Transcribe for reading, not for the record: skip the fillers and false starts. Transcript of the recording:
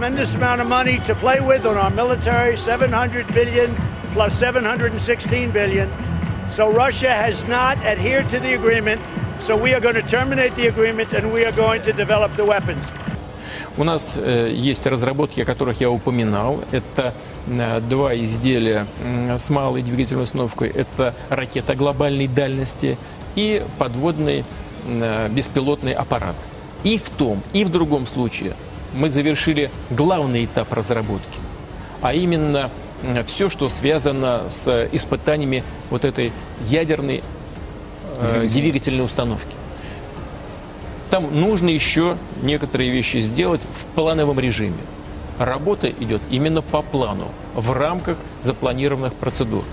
tremendous amount of money to play with on our military, 700 billion plus 716 billion. So Russia has not adhered to the agreement, so we are going to terminate the agreement and we are going to develop the weapons. У нас есть разработки, о которых я упоминал. Это два изделия с малой двигательной установкой. Это ракета глобальной дальности и подводный беспилотный аппарат. И в том, и в другом случае мы завершили главный этап разработки, а именно все, что связано с испытаниями вот этой ядерной двигательной установки. Там нужно еще некоторые вещи сделать в плановом режиме. Работа идет именно по плану, в рамках запланированных процедур.